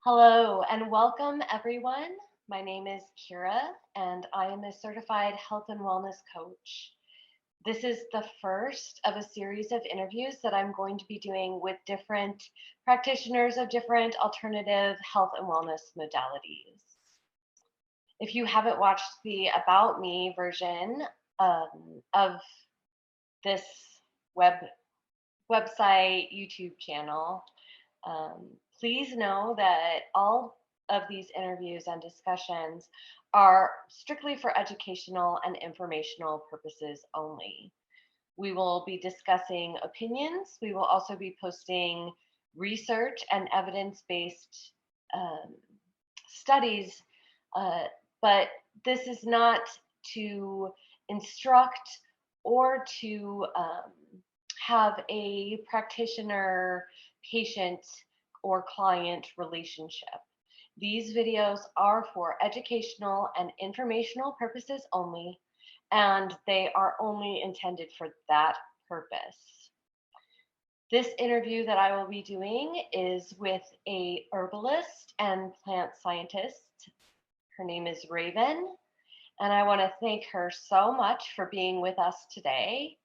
Hello and welcome everyone. My name is Kira and I am a certified health and wellness coach. This is the first of a series of interviews that I'm going to be doing with different practitioners of different alternative health and wellness modalities. If you haven't watched the About Me version of this web website, YouTube channel, please know that all of these interviews and discussions are strictly for educational and informational purposes only. We will be discussing opinions. We will also be posting research and evidence-based studies, but this is not to instruct or to have a practitioner patient or client relationship. These videos are for educational and informational purposes only, and they are only intended for that purpose. This interview that I will be doing is with a herbalist and plant scientist. Her name is Raven, and I want to thank her so much for being with us today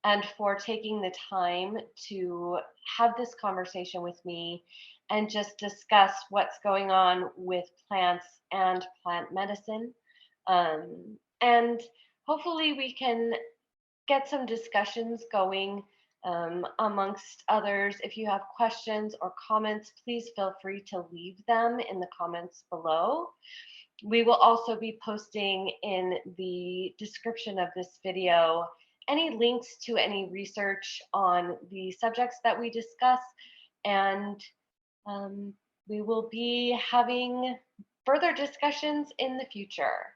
and for taking the time to have this conversation with me and just discuss what's going on with plants and plant medicine. And hopefully we can get some discussions going amongst others. If you have questions or comments, please feel free to leave them in the comments below. We will also be posting in the description of this video any links to any research on the subjects that we discuss, and we will be having further discussions in the future.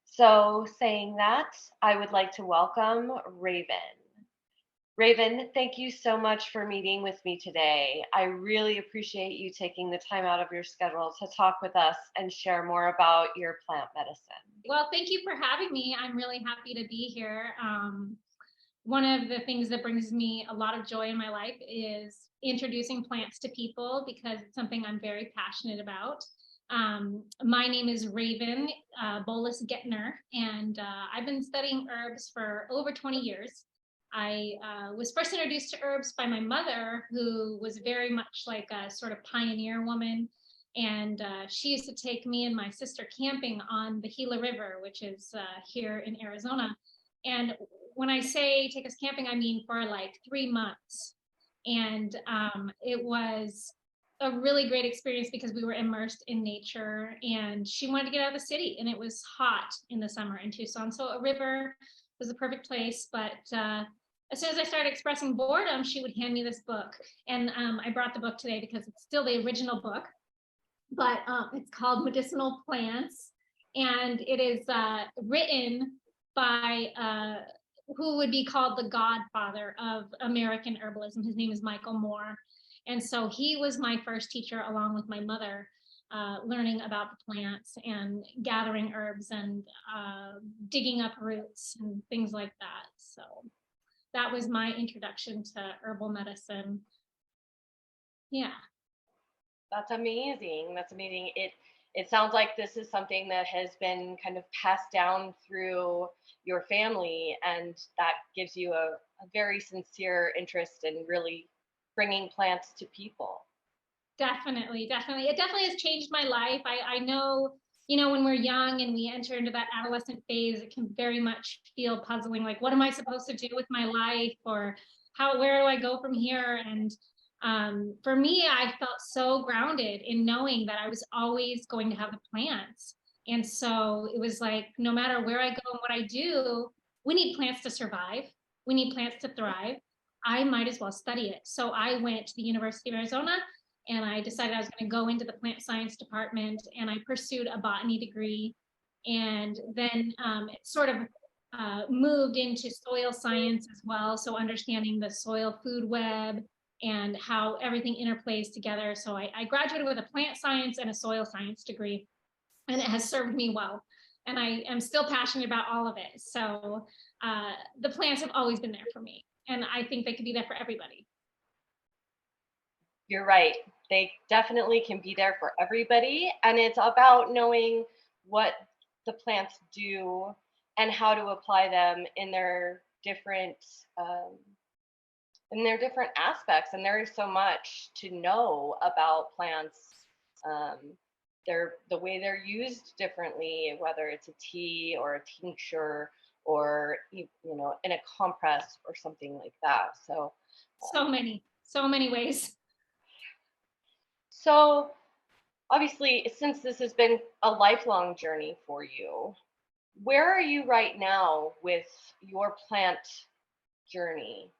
So saying that, I would like to welcome Raven. Raven, thank you so much for meeting with me today. I really appreciate you taking the time out of your schedule to talk with us and share more about your plant medicine. Well, thank you for having me. I'm really happy to be here. One of the things that brings me a lot of joy in my life is introducing plants to people because it's something I'm very passionate about. My name is Raven, Bolas Gentner, and I've been studying herbs for over 20 years. I was first introduced to herbs by my mother, who was very much like a sort of pioneer woman. And she used to take me and my sister camping on the Gila River, which is here in Arizona. And when I say take us camping, I mean for like 3 months. And it was a really great experience because we were immersed in nature, and she wanted to get out of the city, and it was hot in the summer in Tucson. So a river was the perfect place. But as soon as I started expressing boredom, she would hand me this book. And I brought the book today because it's still the original book, but it's called Medicinal Plants. And it is written by who would be called the godfather of American herbalism. His name is Michael Moore. And so he was my first teacher, along with my mother, learning about the plants and gathering herbs and digging up roots and things like that. So that was my introduction to herbal medicine. Yeah. That's amazing. That's amazing. It sounds like this is something that has been kind of passed down through your family, and that gives you a very sincere interest in really bringing plants to people. Definitely, definitely. It definitely has changed my life. I know, you know, when we're young and we enter into that adolescent phase, it can very much feel puzzling. Like, what am I supposed to do with my life? Or where do I go from here? And for me, I felt so grounded in knowing that I was always going to have the plants. And so it was like, no matter where I go and what I do, we need plants to survive. We need plants to thrive. I might as well study it. So I went to the University of Arizona, and I decided I was going to go into the plant science department, and I pursued a botany degree. And then it sort of moved into soil science as well. So understanding the soil food web and how everything interplays together. So I graduated with a plant science and a soil science degree, and it has served me well. And I am still passionate about all of it. So the plants have always been there for me, and I think they could be there for everybody. You're right. they definitely can be there for everybody. And it's about knowing what the plants do and how to apply them um, in their different aspects. And there is so much to know about plants. Um, the way they're used differently, whether it's a tea or a tincture or in a compress or something like that. So many ways. So obviously, since this has been a lifelong journey for you, where are you right now with your plant journey?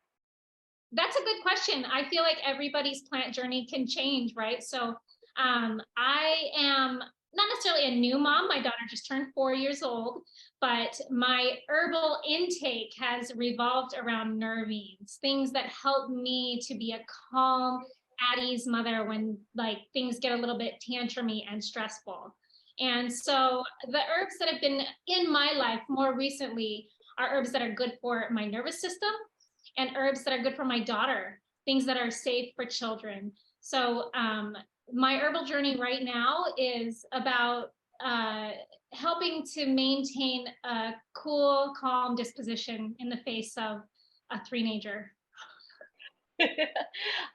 That's a good question. I feel like everybody's plant journey can change, right? So I am not necessarily a new mom. My daughter just turned 4 years old, but my herbal intake has revolved around nervines, things that help me to be a calm, at ease mother when like things get a little bit tantrumy and stressful. And so the herbs that have been in my life more recently are herbs that are good for my nervous system and herbs that are good for my daughter, things that are safe for children. So my herbal journey right now is about uh, helping to maintain a cool, calm disposition in the face of a three-nager.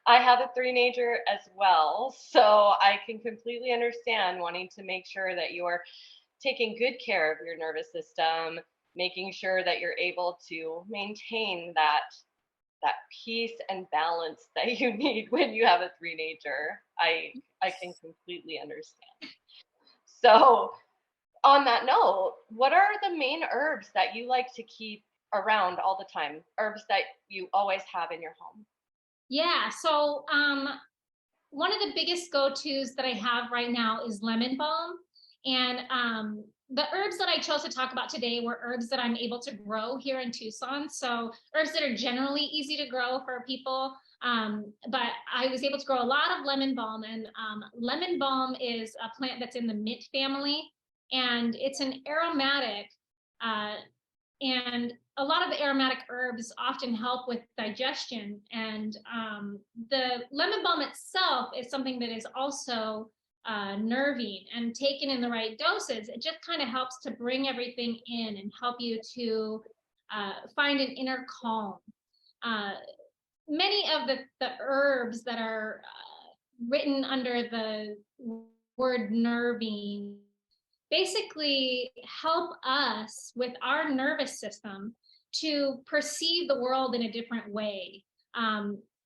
I have a three-nager as well, so I can completely understand wanting to make sure that you're taking good care of your nervous system, making sure that you're able to maintain that peace and balance that you need when you have a three-nager. I can completely understand. So, on that note, what are the main herbs that you like to keep around all the time? Herbs that you always have in your home? Yeah, so one of the biggest go-tos that I have right now is lemon balm. And the herbs that I chose to talk about today were herbs that I'm able to grow here in Tucson. So herbs that are generally easy to grow for people. But I was able to grow a lot of lemon balm, and lemon balm is a plant that's in the mint family, and it's an aromatic, uh, and a lot of the aromatic herbs often help with digestion. And the lemon balm itself is something that is also nervine, and taken in the right doses, it just kind of helps to bring everything in and help you to find an inner calm. Uh, Many of the herbs that are written under the word nervine basically help us with our nervous system to perceive the world in a different way.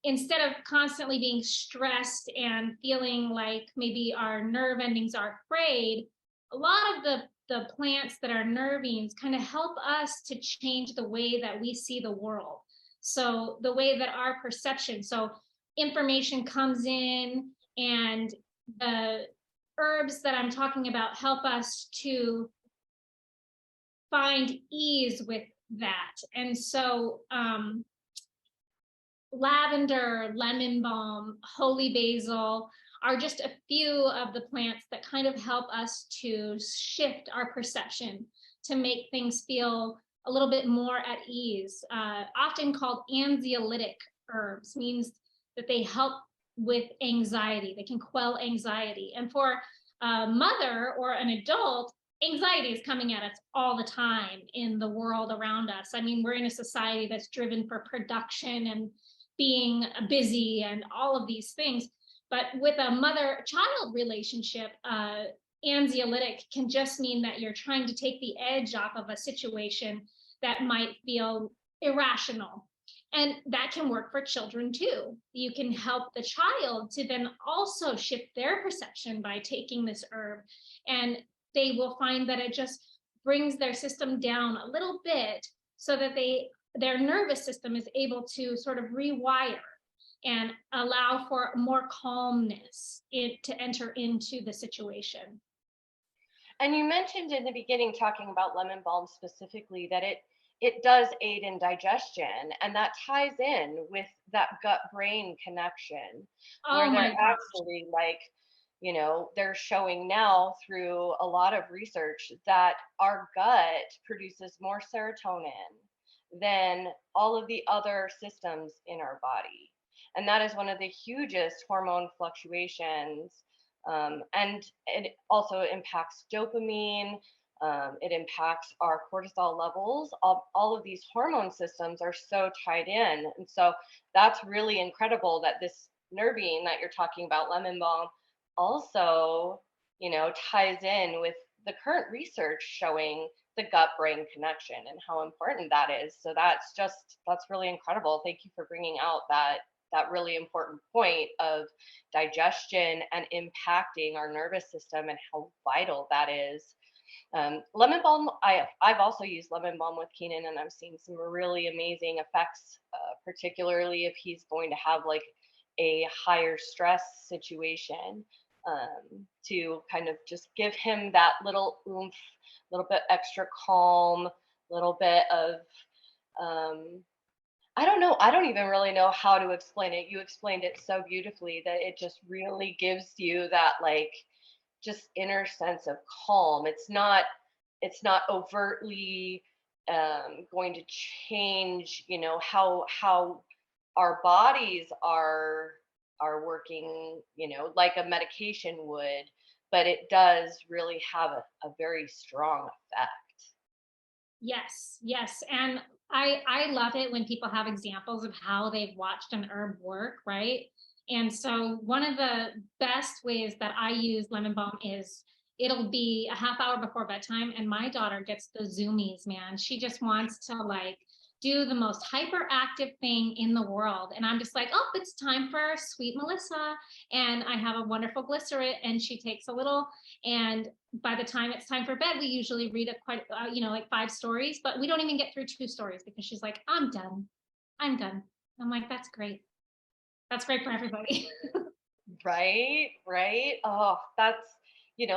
Instead of constantly being stressed and feeling like maybe our nerve endings are frayed, a lot of the plants that are nervines kind of help us to change the way that we see the world. So the way that our perception, so information comes in, and the herbs that I'm talking about help us to find ease with that. And so lavender, lemon balm, holy basil are just a few of the plants that kind of help us to shift our perception to make things feel a little bit more at ease. Often called anxiolytic herbs, means that they help with anxiety. They can quell anxiety. And for a mother or an adult, anxiety is coming at us all the time in the world around us. I mean, we're in a society that's driven for production and being busy and all of these things. But with a mother-child relationship, anxiolytic can just mean that you're trying to take the edge off of a situation that might feel irrational. And that can work for children too. You can help the child to then also shift their perception by taking this herb, and they will find that it just brings their system down a little bit so that their nervous system is able to sort of rewire and allow for more calmness to enter into the situation. And you mentioned in the beginning, talking about lemon balm specifically, that it does aid in digestion, and that ties in with that gut brain connection, Oh where my they're gosh. actually like, they're showing now through a lot of research that our gut produces more serotonin than all of the other systems in our body. And that is one of the hugest hormone fluctuations. And it also impacts dopamine. It impacts our cortisol levels. All of these hormone systems are so tied in. And so that's really incredible that this nervine that you're talking about, lemon balm, also, ties in with the current research showing the gut brain connection and how important that is. So that's really incredible. Thank you for bringing out that really important point of digestion and impacting our nervous system and how vital that is. Lemon balm, I've also used lemon balm with Keenan, and I've seen some really amazing effects, particularly if he's going to have like a higher stress situation, to kind of just give him that little oomph, a little bit extra calm, a little bit of, I don't know. I don't even really know how to explain it. You explained it so beautifully that it just really gives you that like just inner sense of calm. It's not overtly going to change, how our bodies are working, like a medication would, but it does really have a very strong effect. Yes, yes. And I love it when people have examples of how they've watched an herb work, right? And so one of the best ways that I use lemon balm is it'll be a half hour before bedtime and my daughter gets the zoomies, man. She just wants to like do the most hyperactive thing in the world. And I'm just like, oh, it's time for sweet Melissa. And I have a wonderful glycerin and she takes a little, and by the time it's time for bed, we usually read like 5 stories, but we don't even get through 2 stories because she's like, I'm done. I'm done. I'm like, that's great. That's great for everybody. Right, right. Oh,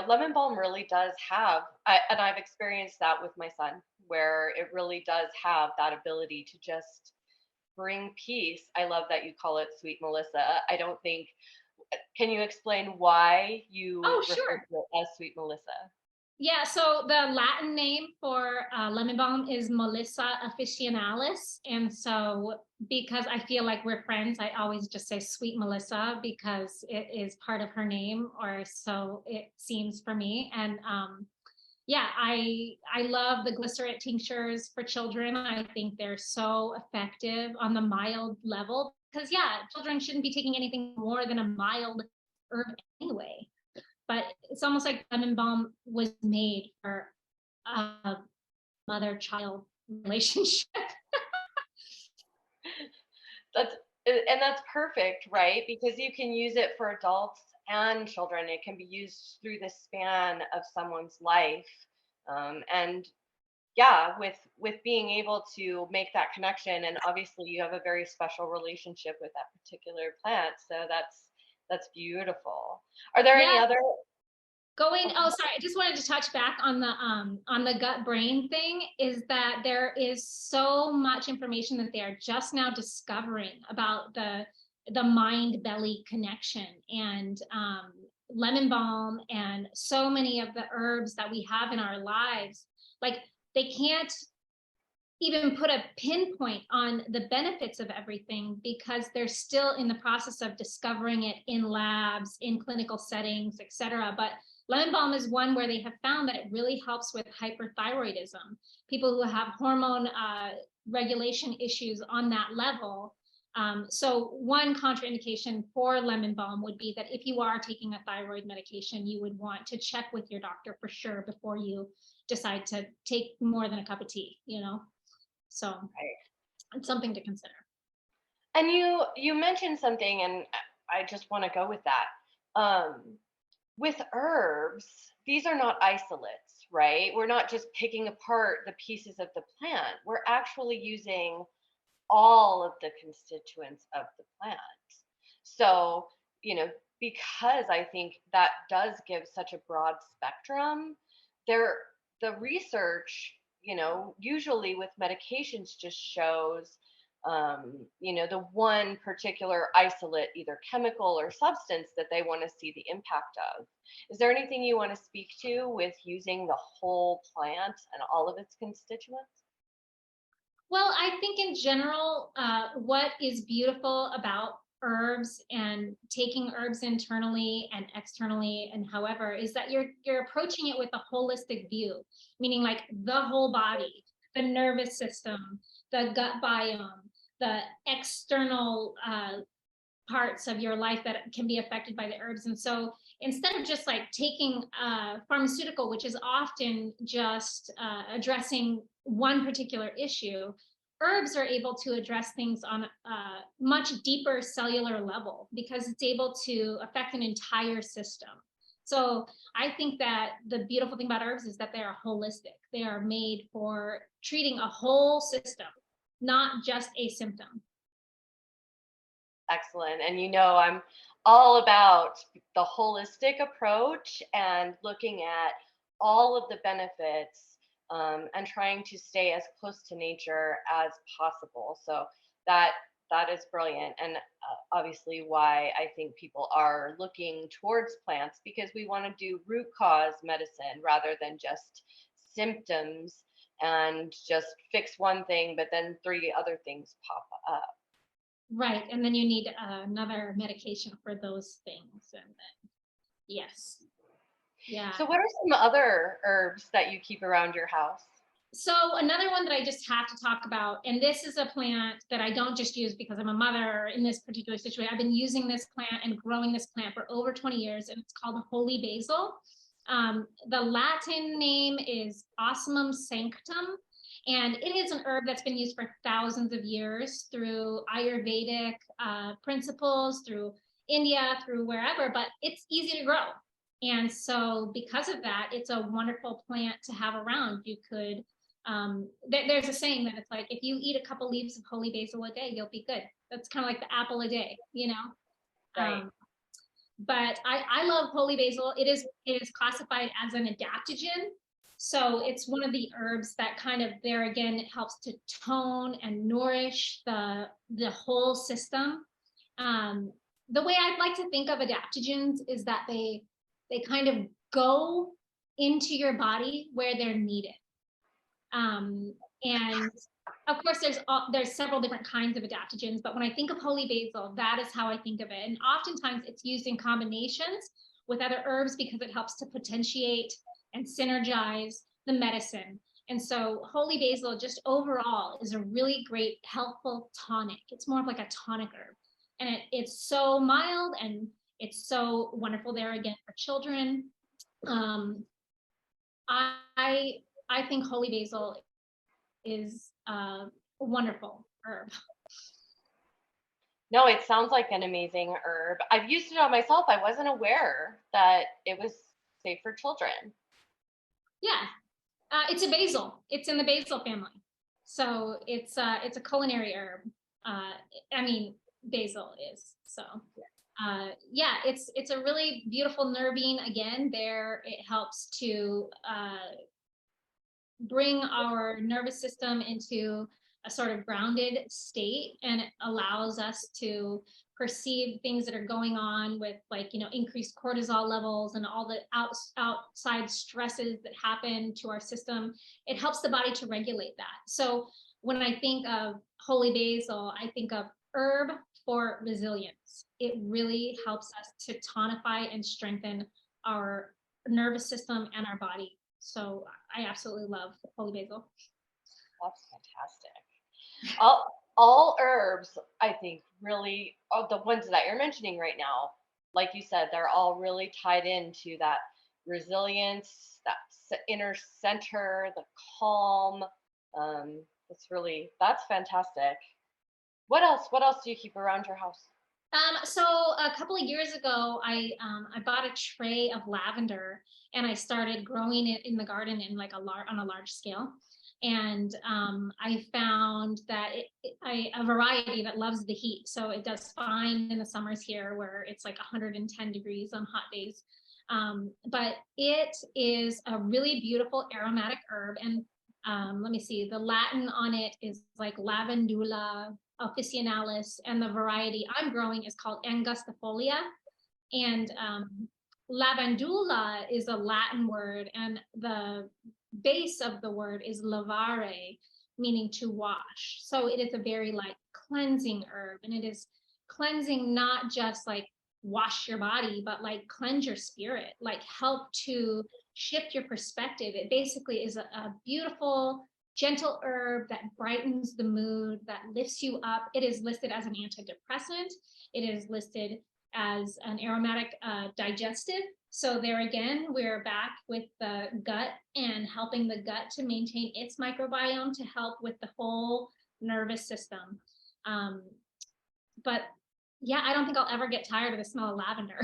lemon balm really does and I've experienced that with my son, where it really does have that ability to just bring peace. I love that you call it Sweet Melissa. I don't think, can you explain why you Oh, refer sure. to it as Sweet Melissa? Yeah, so the Latin name for lemon balm is Melissa officinalis. And so, because I feel like we're friends, I always just say sweet Melissa because it is part of her name, or so it seems for me. And yeah, I love the glycerin tinctures for children. I think they're so effective on the mild level because yeah, children shouldn't be taking anything more than a mild herb anyway. But it's almost like lemon balm was made for a mother-child relationship. That's and that's perfect, right? Because you can use it for adults and children. It can be used through the span of someone's life. And yeah, with being able to make that connection, and obviously you have a very special relationship with that particular plant, so that's beautiful. Are there any Yeah, other? oh sorry, I just wanted to touch back on the gut brain thing, is that there is so much information that they are just now discovering about the mind belly connection, and lemon balm and so many of the herbs that we have in our lives, like they can't even put a pinpoint on the benefits of everything because they're still in the process of discovering it in labs, in clinical settings, etc. But lemon balm is one where they have found that it really helps with hyperthyroidism, people who have hormone regulation issues on that level. So one contraindication for lemon balm would be that if you are taking a thyroid medication, you would want to check with your doctor for sure before you decide to take more than a cup of tea, so it's something to consider. And you mentioned something, and I just want to go with that. With herbs, these are not isolates, right? We're not just picking apart the pieces of the plant. We're actually using all of the constituents of the plant. So, you know, because I think that does give such a broad spectrum, there the research, usually with medications just shows the one particular isolate, either chemical or substance, that they want to see the impact of. Is there anything you want to speak to with using the whole plant and all of its constituents? Well, I think in general, what is beautiful about herbs and taking herbs internally and externally and however is that you're approaching it with a holistic view, meaning like the whole body, the nervous system, the gut biome, the external parts of your life that can be affected by the herbs. And so instead of just like taking pharmaceutical, which is often just addressing one particular issue, herbs are able to address things on a much deeper cellular level because it's able to affect an entire system. So I think that the beautiful thing about herbs is that they are holistic. They are made for treating a whole system, not just a symptom. Excellent. And I'm all about the holistic approach and looking at all of the benefits, and trying to stay as close to nature as possible. So that is brilliant, and obviously why I think people are looking towards plants, because we want to do root cause medicine rather than just symptoms and just fix one thing, but then three other things pop up. Right. And then you need another medication for those things. And then, yes. Yeah. So what are some other herbs that you keep around your house? So another one that I just have to talk about, and this is a plant that I don't just use because I'm a mother in this particular situation. I've been using this plant and growing this plant for over 20 years, and it's called holy basil. The Latin name is Osmum sanctum, and it is an herb that's been used for thousands of years through Ayurvedic principles, through India, through wherever, but it's easy to grow. And so because of that, it's a wonderful plant to have around. You could, there's a saying that it's like, if you eat a couple leaves of holy basil a day, you'll be good. That's kind of like the apple a day, Right. But I love holy basil. It is classified as an adaptogen. So it's one of the herbs that kind of there again, it helps to tone and nourish the whole system. The way I'd like to think of adaptogens is that they kind of go into your body where they're needed. And of course, there's several different kinds of adaptogens, but when I think of holy basil, that is how I think of it. And oftentimes it's used in combinations with other herbs because it helps to potentiate and synergize the medicine. And so holy basil just overall is a really great, helpful tonic. It's more of like a tonic herb. And it's so mild and it's so wonderful there again for children. I think holy basil is a wonderful herb. No, it sounds like an amazing herb. I've used it on myself. I wasn't aware that it was safe for children. Yeah, it's a basil. It's in the basil family, so it's a culinary herb. I mean, basil is so. Yeah, it's a really beautiful nervine. Again, there it helps to bring our nervous system into a sort of grounded state, and it allows us to perceive things that are going on with increased cortisol levels and all the outside stresses that happen to our system. It helps the body to regulate that. So when I think of holy basil, I think of herb for resilience. It really helps us to tonify and strengthen our nervous system and our body. So I absolutely love holy basil. That's fantastic. All herbs, I think, really, the ones that you're mentioning right now, like you said, they're all really tied into that resilience, that inner center, the calm. That's fantastic. What else? What else do you keep around your house? So a couple of years ago, I bought a tray of lavender and I started growing it in the garden in like on a large scale. And I found that a variety that loves the heat. So it does fine in the summers here where it's like 110 degrees on hot days. But it is a really beautiful aromatic herb. And let me see, the Latin on it is like lavandula officinalis, and the variety I'm growing is called angustifolia. And lavandula is a Latin word, and the base of the word is lavare, meaning to wash. So it is a very like cleansing herb, and it is cleansing, not just like wash your body, but like cleanse your spirit, like help to shift your perspective. It basically is a beautiful, gentle herb that brightens the mood, that lifts you up. It is listed as an antidepressant. It is listed as an aromatic digestive. So there again, we're back with the gut and helping the gut to maintain its microbiome to help with the whole nervous system. But yeah, I don't think I'll ever get tired of the smell of lavender.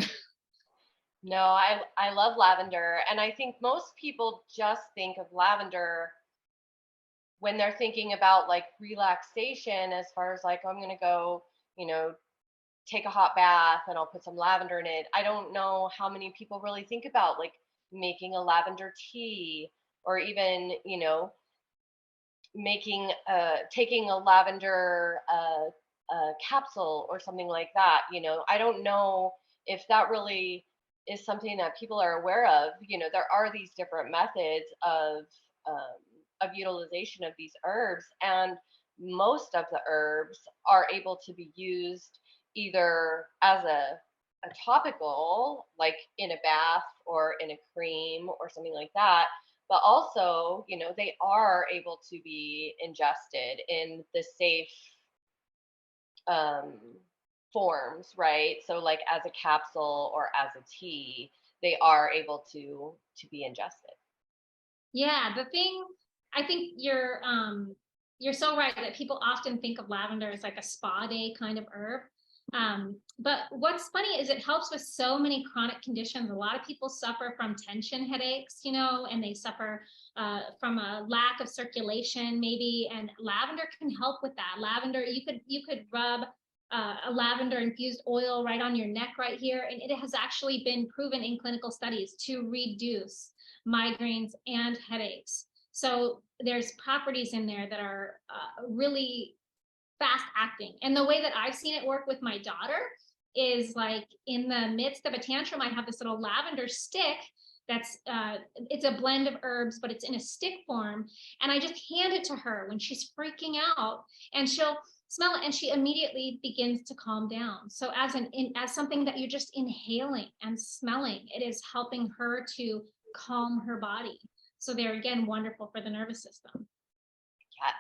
No, I love lavender, and I think most people just think of lavender when they're thinking about like relaxation, as far as like, oh, I'm going to go, you know, take a hot bath and I'll put some lavender in it. I don't know how many people really think about like making a lavender tea, or even, making taking a lavender capsule or something like that. I don't know if that really is something that people are aware of. There are these different methods of utilization of these herbs, and most of the herbs are able to be used either as a topical, like in a bath or in a cream or something like that, but also, they are able to be ingested in the safe um, forms, right? So, like as a capsule or as a tea, they are able to be ingested. Yeah, the thing, I think you're so right that people often think of lavender as like a spa day kind of herb. But what's funny is it helps with so many chronic conditions. A lot of people suffer from tension headaches, and they suffer from a lack of circulation, maybe. And lavender can help with that. Lavender, you could rub a lavender infused oil right on your neck right here, and it has actually been proven in clinical studies to reduce migraines and headaches. So there's properties in there that are really fast acting. And the way that I've seen it work with my daughter is like in the midst of a tantrum, I have this little lavender stick that's it's a blend of herbs, but it's in a stick form, and I just hand it to her when she's freaking out, and she'll smell it and she immediately begins to calm down. So as something that you're just inhaling and smelling, it is helping her to calm her body. So they're again wonderful for the nervous system. Yes,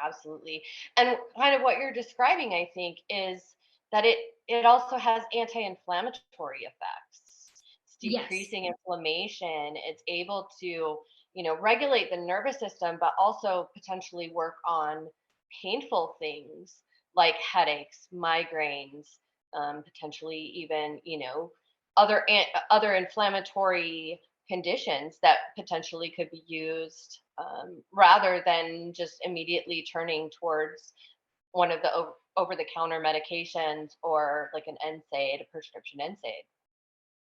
absolutely. And kind of what you're describing, I think, is that it also has anti-inflammatory effects. It's Yes. decreasing inflammation. It's able to, regulate the nervous system, but also potentially work on painful things like headaches, migraines, potentially even, other inflammatory conditions that potentially could be used, rather than just immediately turning towards one of the over the counter medications, or like an NSAID, a prescription NSAID.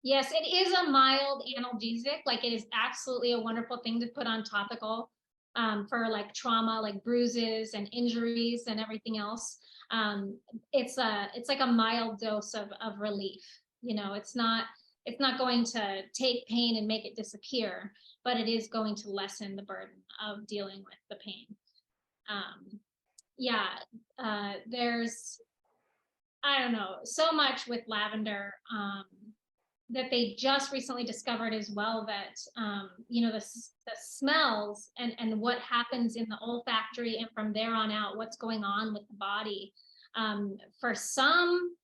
Yes, it is a mild analgesic. Like it is absolutely a wonderful thing to put on topical for like trauma, like bruises and injuries and everything else. It's like a mild dose of relief. It's not going to take pain and make it disappear, but it is going to lessen the burden of dealing with the pain. Yeah, there's, I don't know, so much with lavender that they just recently discovered as well, that the smells and what happens in the olfactory, and from there on out what's going on with the body. For some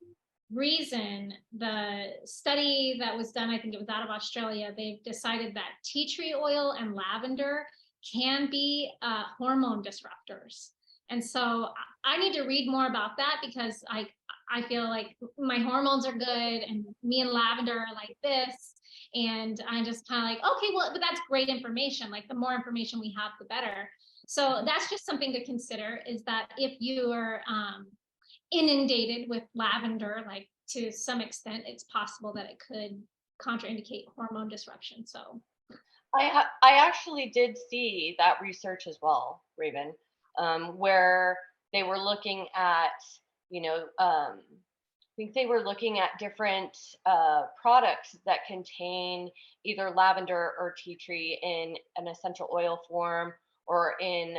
reason, the study that was done, I think it was out of Australia, they've decided that tea tree oil and lavender can be hormone disruptors. And so I need to read more about that, because I feel like my hormones are good and me and lavender are like this. And I'm just kind of like, okay, well, but that's great information. Like the more information we have, the better. So that's just something to consider, is that if you're inundated with lavender, like to some extent, it's possible that it could contraindicate hormone disruption. So I actually did see that research as well, Raven, where they were looking at, I think they were looking at different products that contain either lavender or tea tree in an essential oil form, or in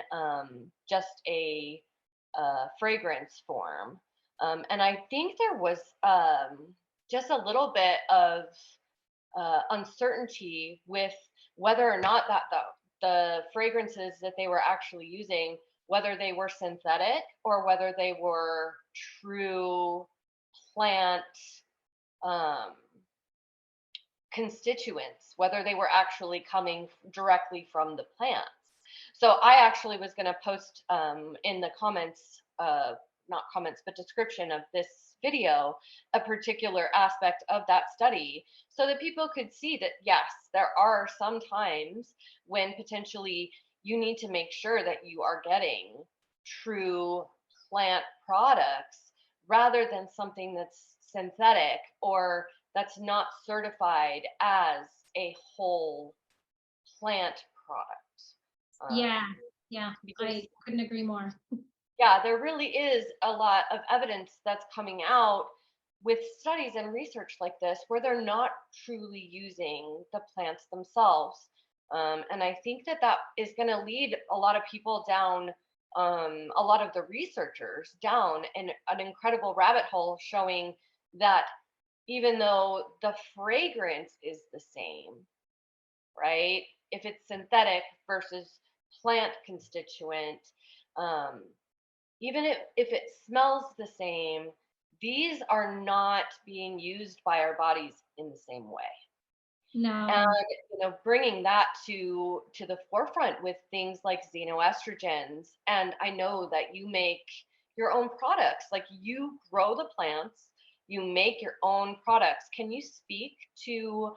just a fragrance form. And I think there was just a little bit of uncertainty with whether or not that the fragrances that they were actually using, whether they were synthetic or whether they were true plant um, constituents, whether they were actually coming directly from the plants. So I actually was going to post in the comments, not comments, but description of this video, a particular aspect of that study so that people could see that, yes, there are some times when potentially you need to make sure that you are getting true plant products rather than something that's synthetic or that's not certified as a whole plant product. Yeah, yeah, Because, I couldn't agree more. yeah, there really is a lot of evidence that's coming out with studies and research like this where they're not truly using the plants themselves. And I think that that is going to lead a lot of people down, a lot of the researchers down an incredible rabbit hole showing that even though the fragrance is the same, right? If it's synthetic versus plant constituent, um, even if it smells the same, these are not being used by our bodies in the same way. And No. bringing that to the forefront with things like xenoestrogens, and I know that you make your own products, like you grow the plants, you make your own products. Can you speak to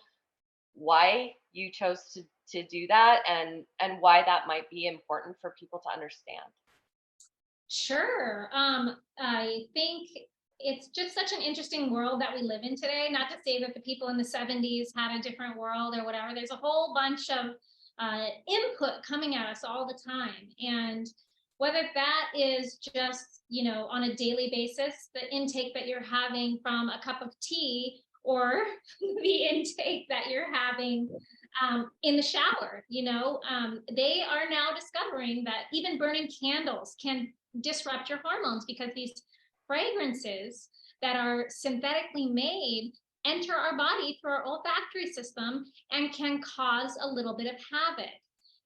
why you chose to do that and why that might be important for people to understand? Sure. I think it's just such an interesting world that we live in today. Not to say that the people in the 70s had a different world or whatever. There's a whole bunch of input coming at us all the time. And whether that is just, on a daily basis, the intake that you're having from a cup of tea or the intake that you're having in the shower, they are now discovering that even burning candles can disrupt your hormones because these fragrances that are synthetically made enter our body through our olfactory system and can cause a little bit of havoc.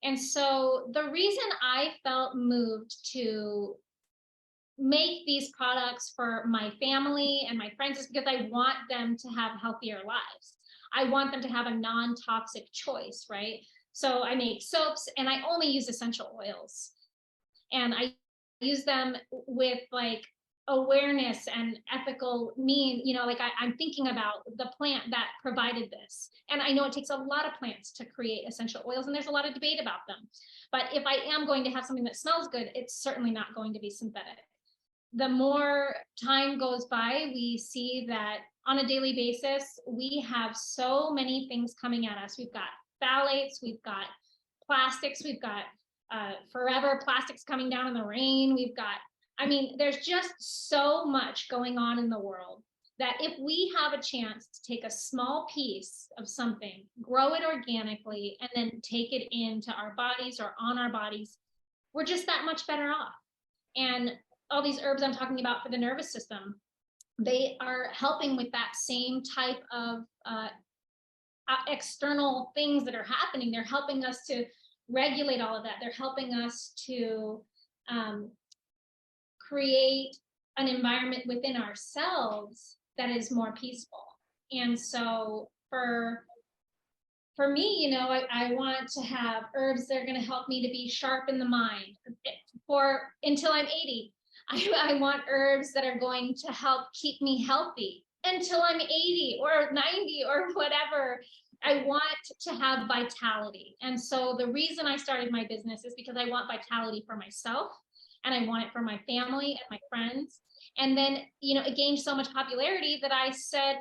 And so the reason I felt moved to make these products for my family and my friends is because I want them to have healthier lives. I want them to have a non-toxic choice, right? So I make soaps and I only use essential oils. And I use them with like awareness and ethical I'm thinking about the plant that provided this. And I know it takes a lot of plants to create essential oils and there's a lot of debate about them. But if I am going to have something that smells good, it's certainly not going to be synthetic. The more time goes by, we see that on a daily basis, we have so many things coming at us. We've got phthalates, we've got plastics, we've got forever plastics coming down in the rain. There's just so much going on in the world that if we have a chance to take a small piece of something, grow it organically, and then take it into our bodies or on our bodies, we're just that much better off. And all these herbs I'm talking about for the nervous system, they are helping with that same type of external things that are happening. They're helping us to regulate all of that. They're helping us to create an environment within ourselves that is more peaceful. And so for me, I want to have herbs that are going to help me to be sharp in the mind for until I'm 80. I want herbs that are going to help keep me healthy until I'm 80 or 90 or whatever. I want to have vitality. And so the reason I started my business is because I want vitality for myself and I want it for my family and my friends. And then, it gained so much popularity that I said,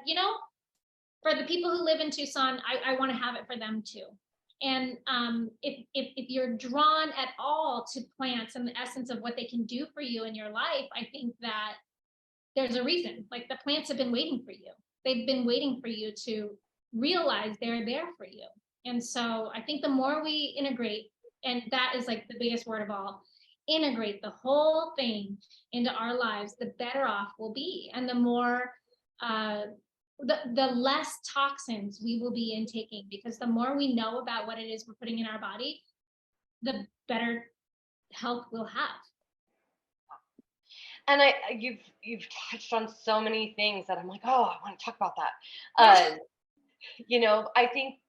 for the people who live in Tucson, I want to have it for them too. And if you're drawn at all to plants and the essence of what they can do for you in your life, I think that there's a reason. Like the plants have been waiting for you. They've been waiting for you to realize they're there for you. And so I think the more we integrate, and that is like the biggest word of all, integrate the whole thing into our lives, the better off we'll be, and the more the less toxins we will be intaking, because the more we know about what it is we're putting in our body, the better health we'll have. And you've touched on so many things that I'm like, oh, I want to talk about that. I think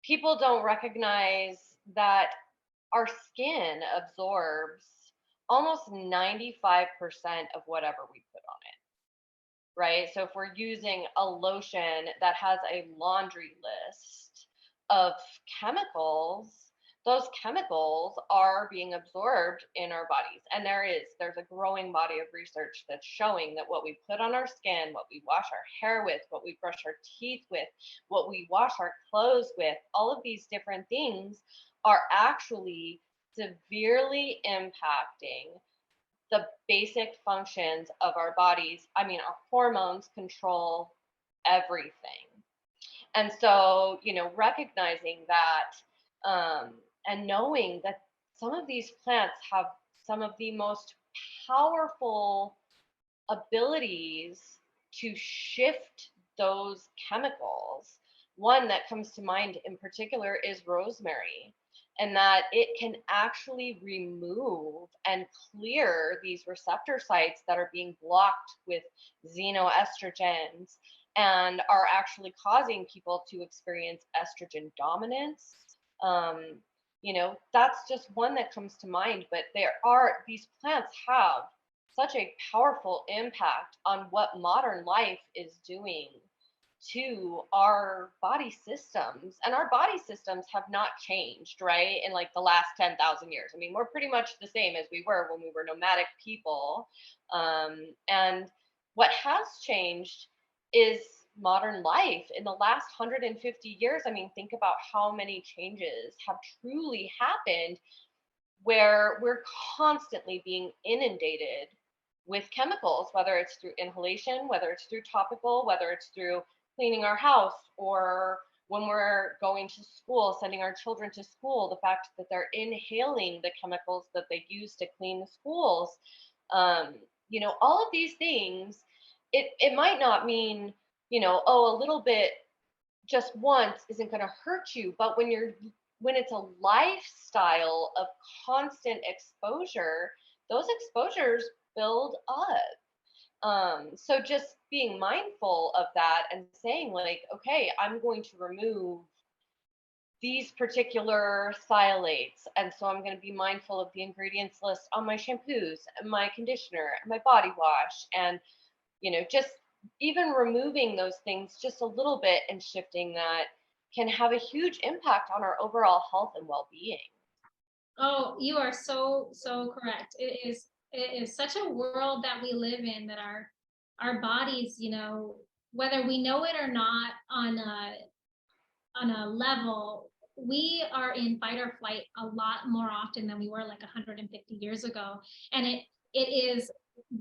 people don't recognize that our skin absorbs almost 95% of whatever we put on it, right? So if we're using a lotion that has a laundry list of chemicals, those chemicals are being absorbed in our bodies. And there's a growing body of research that's showing that what we put on our skin, what we wash our hair with, what we brush our teeth with, what we wash our clothes with, all of these different things are actually severely impacting the basic functions of our bodies. I mean, our hormones control everything. And so, recognizing that, and knowing that some of these plants have some of the most powerful abilities to shift those chemicals. One that comes to mind in particular is rosemary, and that it can actually remove and clear these receptor sites that are being blocked with xenoestrogens and are actually causing people to experience estrogen dominance. That's just one that comes to mind, but these plants have such a powerful impact on what modern life is doing to our body systems. And our body systems have not changed, right, in like the last 10,000 years. I mean, we're pretty much the same as we were when we were nomadic people. And what has changed is modern life in the last 150 years. I mean, think about how many changes have truly happened, where we're constantly being inundated with chemicals, whether it's through inhalation, whether it's through topical, whether it's through cleaning our house, or when we're going to school, sending our children to school, the fact that they're inhaling the chemicals that they use to clean the schools. All of these things, it might not mean, a little bit just once isn't going to hurt you, but when it's a lifestyle of constant exposure, those exposures build up. So just being mindful of that and saying like, okay, I'm going to remove these particular phthalates. And so I'm going to be mindful of the ingredients list on my shampoos and my conditioner and my body wash. And, just even removing those things just a little bit and shifting that can have a huge impact on our overall health and well-being. Oh, you are so correct. It is such a world that we live in, that our bodies, whether we know it or not, on a level, we are in fight or flight a lot more often than we were like 150 years ago. And it is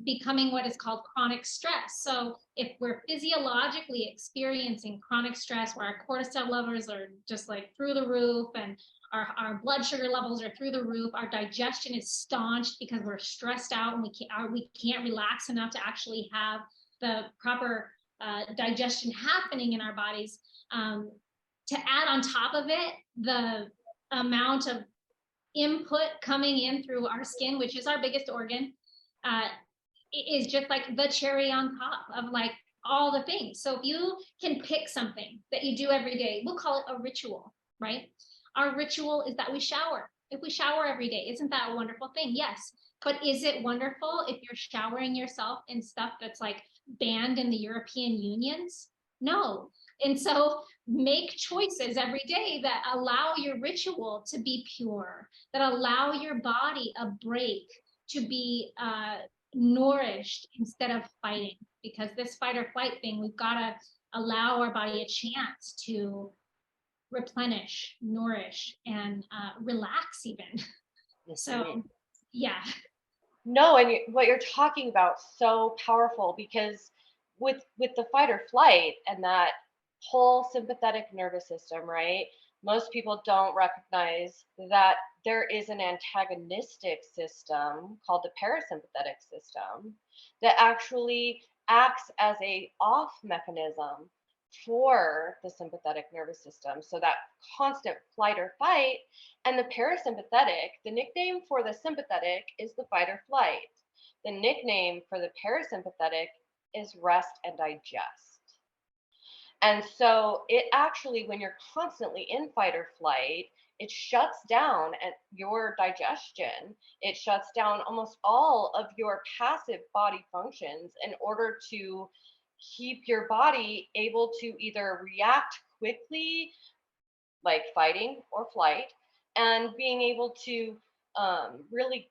becoming what is called chronic stress. So if we're physiologically experiencing chronic stress, where our cortisol levels are just like through the roof, and our blood sugar levels are through the roof, our digestion is staunched because we're stressed out and we can't relax enough to actually have the proper digestion happening in our bodies. To add on top of it, the amount of input coming in through our skin, which is our biggest organ, is just like the cherry on top of like all the things. So if you can pick something that you do every day, we'll call it a ritual, right? Our ritual is that we shower. If we shower every day, isn't that a wonderful thing? Yes. But is it wonderful if you're showering yourself in stuff that's like banned in the European Unions? No. And so make choices every day that allow your ritual to be pure, that allow your body a break, to be nourished instead of fighting. Because this fight or flight thing, we've got to allow our body a chance to replenish, nourish, and relax even. So, yeah. No, and what you're talking about, so powerful, because with the fight or flight and that whole sympathetic nervous system, right? Most people don't recognize that there is an antagonistic system called the parasympathetic system that actually acts as a off mechanism for the sympathetic nervous system. So that constant flight or fight, and the parasympathetic, the nickname for the sympathetic is the fight or flight. The nickname for the parasympathetic is rest and digest. And so it actually, when you're constantly in fight or flight, it shuts down at your digestion. It shuts down almost all of your passive body functions in order to keep your body able to either react quickly, like fighting or flight, and being able to really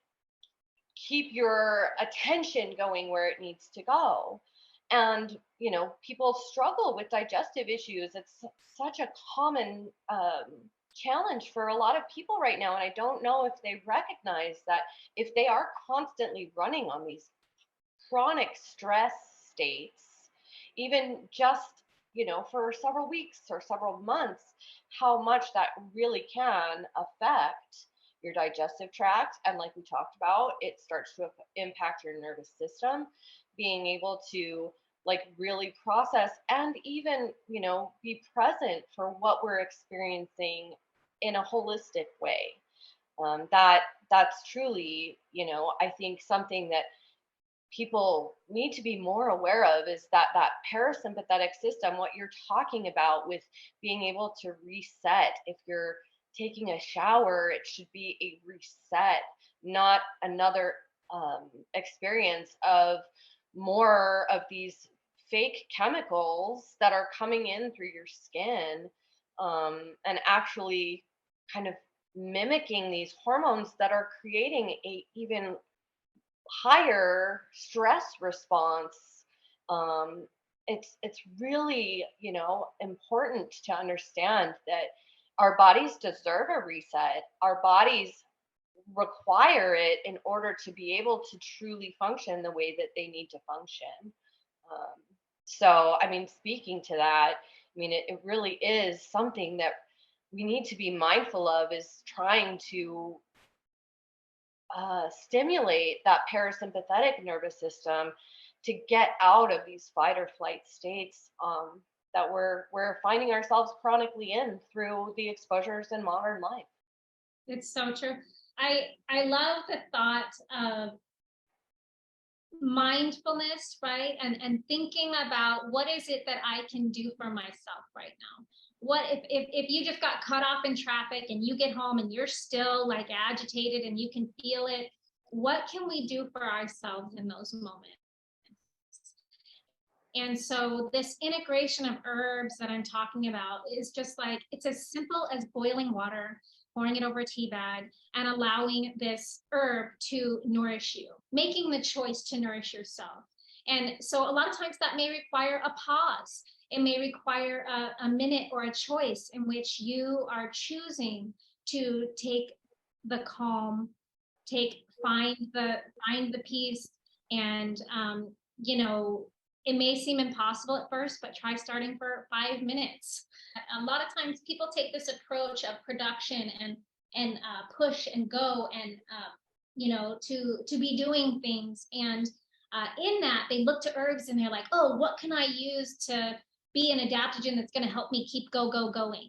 keep your attention going where it needs to go. And people struggle with digestive issues. It's such a common challenge for a lot of people right now, and I don't know if they recognize that if they are constantly running on these chronic stress states, even just for several weeks or several months, how much that really can affect your digestive tract. And like we talked about, it starts to impact your nervous system, being able to like really process and even be present for what we're experiencing in a holistic way. That's truly, I think something that people need to be more aware of, is that parasympathetic system, what you're talking about with being able to reset. If you're taking a shower, it should be a reset, not another experience of more of these fake chemicals that are coming in through your skin, and actually kind of mimicking these hormones that are creating a even higher stress response. um, it's really important to understand that our bodies deserve a reset. Our bodies require it in order to be able to truly function the way that they need to function. So I mean, speaking to that, I mean, it really is something that we need to be mindful of, is trying to stimulate that parasympathetic nervous system to get out of these fight or flight states, that we're finding ourselves chronically in through the exposures in modern life. It's so true. I love the thought of mindfulness, right? And thinking about what is it that I can do for myself right now. What if you just got cut off in traffic and you get home and you're still like agitated and you can feel it? What can we do for ourselves in those moments? And so this integration of herbs that I'm talking about is just like, it's as simple as boiling water, pouring it over a tea bag, and allowing this herb to nourish you, making the choice to nourish yourself. And so a lot of times that may require a pause. It may require a minute or a choice in which you are choosing to take the calm, find the peace, and it may seem impossible at first, but try starting for 5 minutes. A lot of times people take this approach of production and push and go and to be doing things, and in that they look to herbs and they're like, oh, what can I use to be an adaptogen that's going to help me keep going,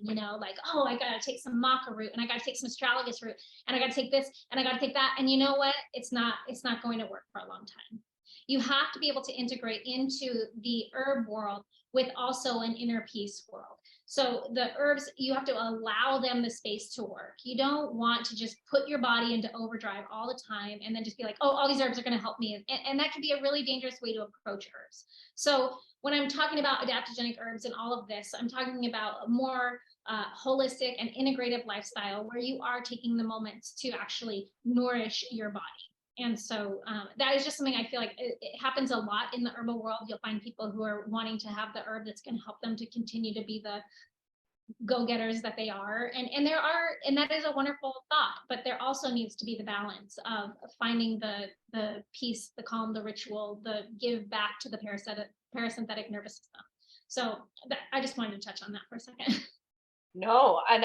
like, oh, I got to take some maca root, and I got to take some astragalus root, and I got to take this, and I got to take that. And you know what? It's not going to work for a long time. You have to be able to integrate into the herb world with also an inner peace world. So the herbs, you have to allow them the space to work. You don't want to just put your body into overdrive all the time and then just be like, oh, all these herbs are going to help me. And that can be a really dangerous way to approach herbs. So when I'm talking about adaptogenic herbs and all of this, I'm talking about a more holistic and integrative lifestyle where you are taking the moments to actually nourish your body. And so that is just something I feel like it happens a lot in the herbal world. You'll find people who are wanting to have the herb that's going to help them to continue to be the go-getters that they are. And that is a wonderful thought, but there also needs to be the balance of finding the peace, the calm, the ritual, the give back to the parasympathetic nervous system. So I just wanted to touch on that for a second. No, and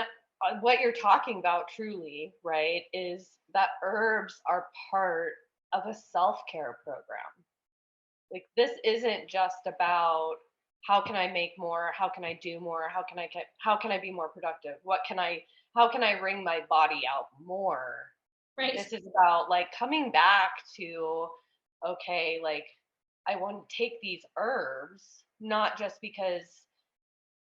what you're talking about truly, right, is that herbs are part of a self-care program. Like this isn't just about how can I make more, how can I do more, how can I be more productive? How can I wring my body out more? Right. This is about like coming back to, okay, like I want to take these herbs not just because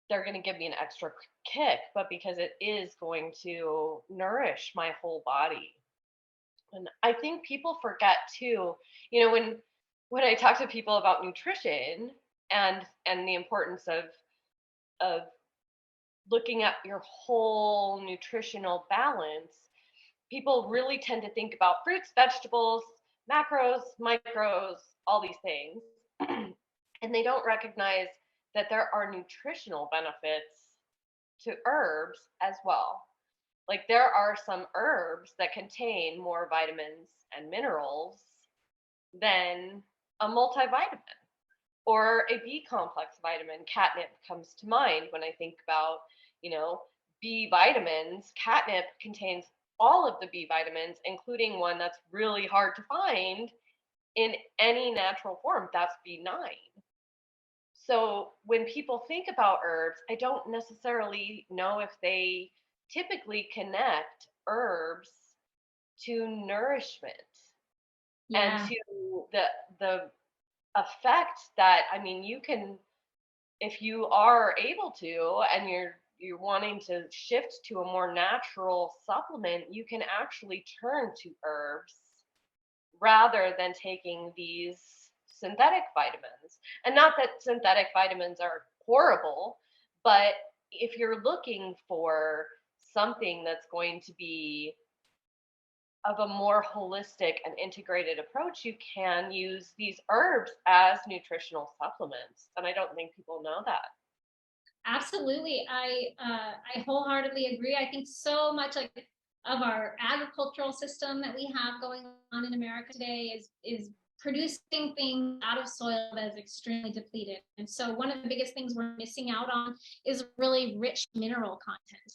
they're going to give me an extra kick, but because it is going to nourish my whole body. And I think people forget too, when I talk to people about nutrition and the importance of looking at your whole nutritional balance, people really tend to think about fruits, vegetables, macros, micros, all these things. And they don't recognize that there are nutritional benefits to herbs as well. Like there are some herbs that contain more vitamins and minerals than a multivitamin or a B complex vitamin. Catnip comes to mind when I think about, you know, B vitamins. Catnip contains all of the B vitamins, including one that's really hard to find in any natural form. That's B9. So when people think about herbs, I don't necessarily know if they typically connect herbs to nourishment and Yeah. to the effect that, I mean, you can, if you are able to and you're wanting to shift to a more natural supplement, you can actually turn to herbs rather than taking these synthetic vitamins. And not that synthetic vitamins are horrible, but if you're looking for something that's going to be of a more holistic and integrated approach, you can use these herbs as nutritional supplements. And I don't think people know that. Absolutely. I wholeheartedly agree. I think so much like of our agricultural system that we have going on in America today is producing things out of soil that is extremely depleted. And so one of the biggest things we're missing out on is really rich mineral content.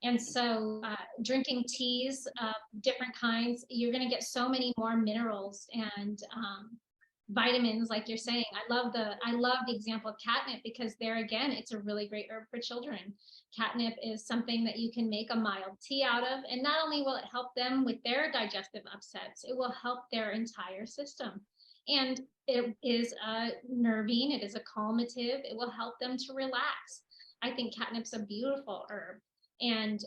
And so drinking teas of different kinds, you're going to get so many more minerals and vitamins, like you're saying. I love the example of catnip because there again, it's a really great herb for children. Catnip is something that you can make a mild tea out of, and not only will it help them with their digestive upsets, it will help their entire system. And it is a nervine, it is a calmative, it will help them to relax. I think catnip's a beautiful herb. And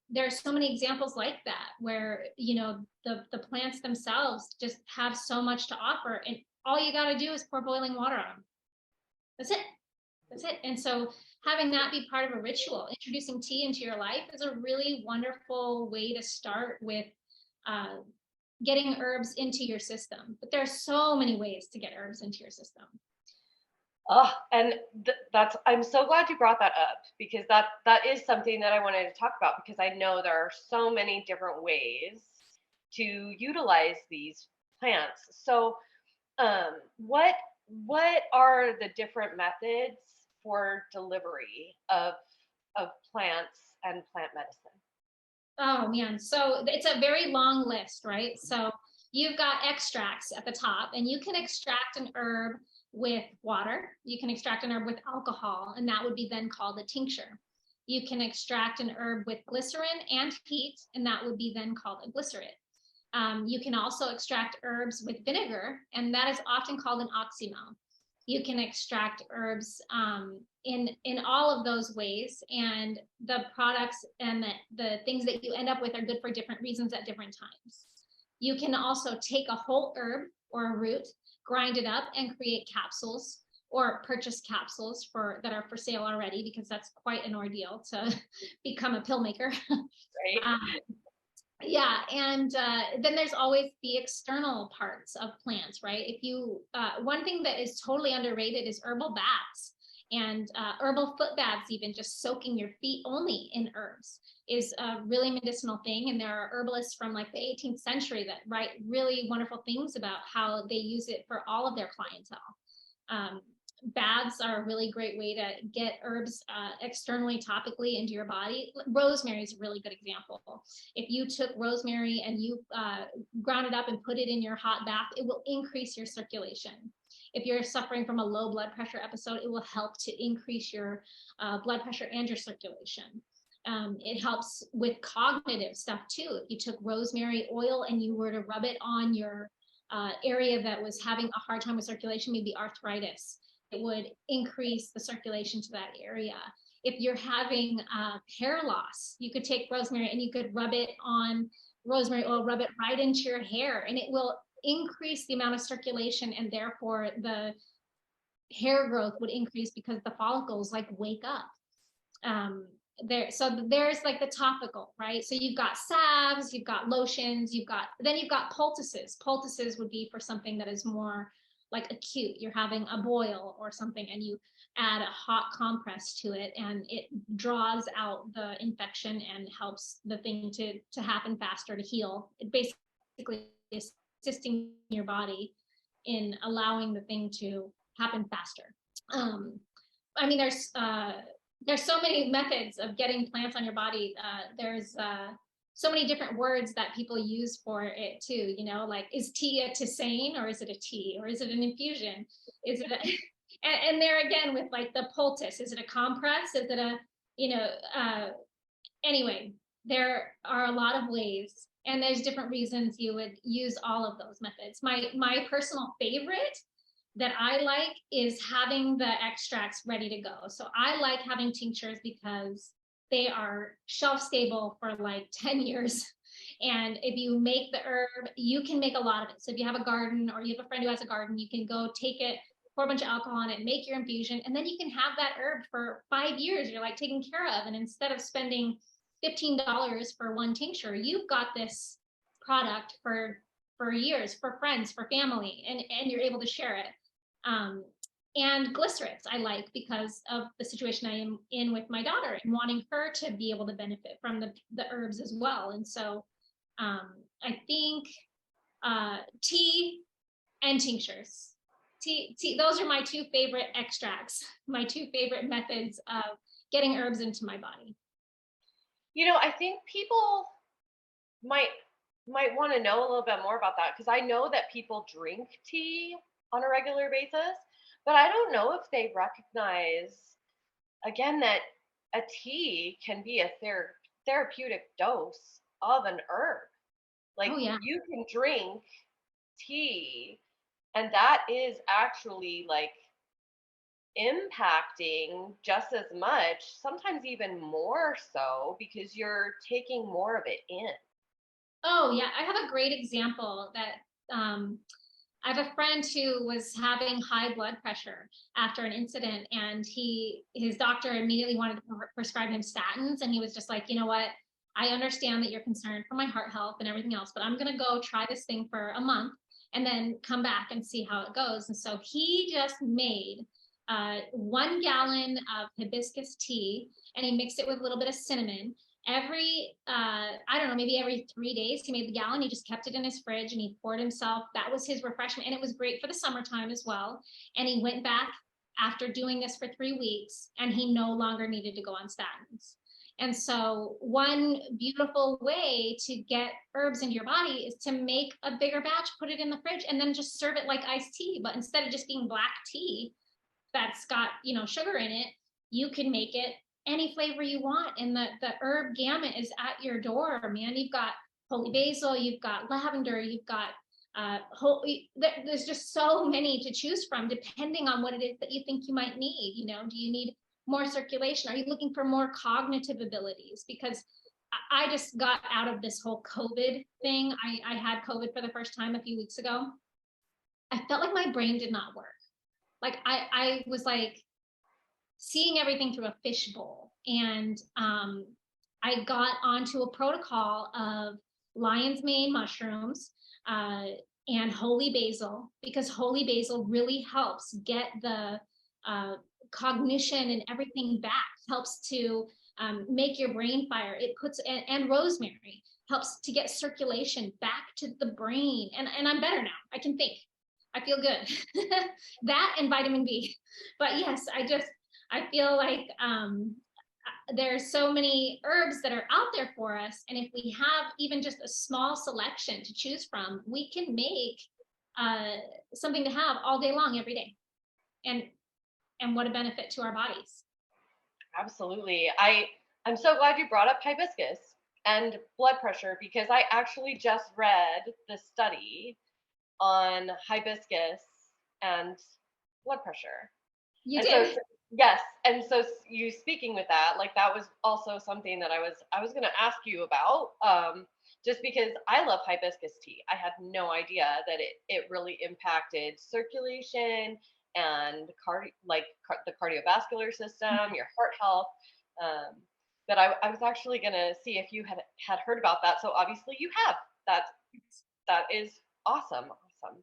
there are so many examples like that where the plants themselves just have so much to offer, and all you got to do is pour boiling water on them. That's it. And so having that be part of a ritual, introducing tea into your life, is a really wonderful way to start with uh, getting herbs into your system. But there are so many ways to get herbs into your system. Oh, and that's, I'm so glad you brought that up because that is something that I wanted to talk about because I know there are so many different ways to utilize these plants. So, what are the different methods for delivery of plants and plant medicine? Oh man, so it's a very long list, right? So you've got extracts at the top, and you can extract an herb with water. You can extract an herb with alcohol, and that would be then called a tincture. You can extract an herb with glycerin and heat, and that would be then called a glycerate. You can also extract herbs with vinegar, and that is often called an oxymel. You can extract herbs in all of those ways, and the products and the things that you end up with are good for different reasons at different times. You can also take a whole herb or a root, grind it up, and create capsules, or purchase capsules that are for sale already, because that's quite an ordeal to become a pill maker. Right? um, yeah, and then there's always the external parts of plants, right? If you one thing that is totally underrated is herbal baths, and herbal foot baths. Even just soaking your feet only in herbs is a really medicinal thing, and there are herbalists from like the 18th century that write really wonderful things about how they use it for all of their clientele. um, baths are a really great way to get herbs externally, topically into your body. Rosemary is a really good example. If you took rosemary and you ground it up and put it in your hot bath, it will increase your circulation. If you're suffering from a low blood pressure episode, it will help to increase your blood pressure and your circulation. It helps with cognitive stuff too. If you took rosemary oil and you were to rub it on your area that was having a hard time with circulation, maybe arthritis, it would increase the circulation to that area. If you're having hair loss, you could take rosemary and you could rub it on rosemary oil, rub it right into your hair, and it will increase the amount of circulation, and therefore the hair growth would increase because the follicles like wake up. So there's like the topical, right? So you've got salves, you've got lotions, then you've got poultices. Poultices would be for something that is more like acute. You're having a boil or something and you add a hot compress to it and it draws out the infection and helps the thing to happen faster, to heal. It basically is assisting your body in allowing the thing to happen faster. I mean, there's so many methods of getting plants on your body. There's so many different words that people use for it too, you know, like, is tea a tisane, or is it a tea, or is it an infusion? Is it and there again with like the poultice, is it a compress? Is it a, you know, anyway, there are a lot of ways, and there's different reasons you would use all of those methods. My personal favorite that I like is having the extracts ready to go. So I like having tinctures because they are shelf stable for like 10 years. And if you make the herb, you can make a lot of it. So if you have a garden or you have a friend who has a garden, you can go take it, pour a bunch of alcohol on it, make your infusion, and then you can have that herb for 5 years. You're like taken care of. And instead of spending $15 for one tincture, you've got this product for years, for friends, for family, and you're able to share it. And glycerics I like because of the situation I am in with my daughter and wanting her to be able to benefit from the herbs as well. And so I think tea and tinctures. Tea, those are my two favorite extracts, my two favorite methods of getting herbs into my body. You know, I think people might want to know a little bit more about that, because I know that people drink tea on a regular basis, but I don't know if they recognize, again, that a tea can be a therapeutic dose of an herb. Like, Oh, yeah. you can drink tea and that is actually like impacting just as much, sometimes even more so, because you're taking more of it in. Oh, yeah. I have a great example that I have a friend who was having high blood pressure after an incident, and his doctor immediately wanted to prescribe him statins. And he was just like, you know what? I understand that you're concerned for my heart health and everything else, but I'm going to go try this thing for a month and then come back and see how it goes. And so he just made 1 gallon of hibiscus tea, and he mixed it with a little bit of cinnamon. Every I don't know, maybe every 3 days he made the gallon. He just kept it in his fridge and he poured himself. That was his refreshment, and it was great for the summertime as well. And he went back after doing this for 3 weeks, and he no longer needed to go on statins. And so one beautiful way to get herbs into your body is to make a bigger batch, put it in the fridge, and then just serve it like iced tea. But instead of just being black tea that's got, you know, sugar in it, you can make it any flavor you want, and the herb gamut is at your door, man. You've got holy basil, you've got lavender, you've got there's just so many to choose from, depending on what it is that you think you might need. You know, do you need more circulation? Are you looking for more cognitive abilities? Because I just got out of this whole COVID thing. I had COVID for the first time a few weeks ago. I felt like my brain did not work. Like I was like seeing everything through a fishbowl. And I got onto a protocol of lion's mane mushrooms and holy basil, because holy basil really helps get the cognition and everything back, helps to make your brain fire. It puts, and rosemary helps to get circulation back to the brain. And I'm better now. I can think. I feel good. That and vitamin B. But yes, I feel like there's so many herbs that are out there for us, and if we have even just a small selection to choose from, we can make uh, something to have all day long, every day. And what a benefit to our bodies. Absolutely. I'm so glad you brought up hibiscus and blood pressure because I actually just read the study on hibiscus and blood pressure. You And so did. yes, and so you speaking with that, like that was also something that I was going to ask you about, just because I love hibiscus tea. I had no idea that it really impacted circulation and the cardiovascular system, your heart health. Um, but I was actually going to see if you had heard about that. So obviously you have. That that is awesome, awesome.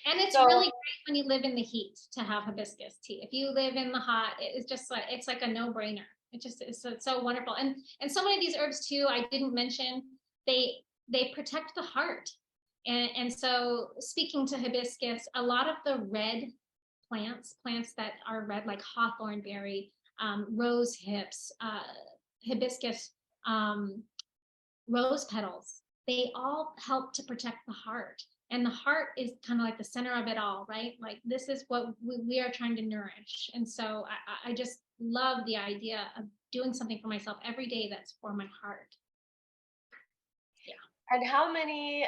And it's So really great when you live in the heat to have hibiscus tea. If you live in the hot, it's just like it's like a no-brainer. It just is so wonderful. And so many of these herbs too, I didn't mention, they protect the heart. And so speaking to hibiscus, a lot of the red plants that are red, like hawthorn berry, rose hips, hibiscus, um, rose petals, they all help to protect the heart. And the heart is kind of like the center of it all, right? Like this is what we are trying to nourish. And so I just love the idea of doing something for myself every day that's for my heart. Yeah. and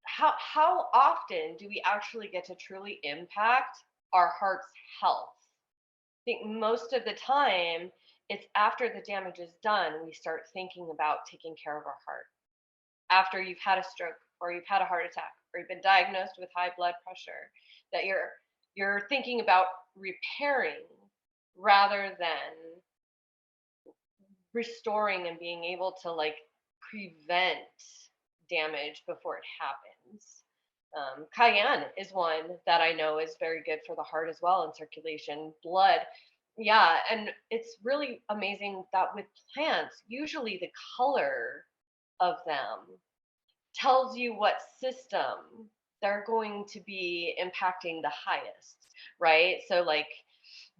how often do we actually get to truly impact our heart's health? I think most of the time it's after the damage is done we start thinking about taking care of our heart. After you've had a stroke or you've had a heart attack or you've been diagnosed with high blood pressure, that you're thinking about repairing rather than restoring and being able to like prevent damage before it happens. Cayenne is one that I know is very good for the heart as well and circulation, blood. Yeah, and it's really amazing that with plants, usually the color of them tells you what system they're going to be impacting the highest, right? So like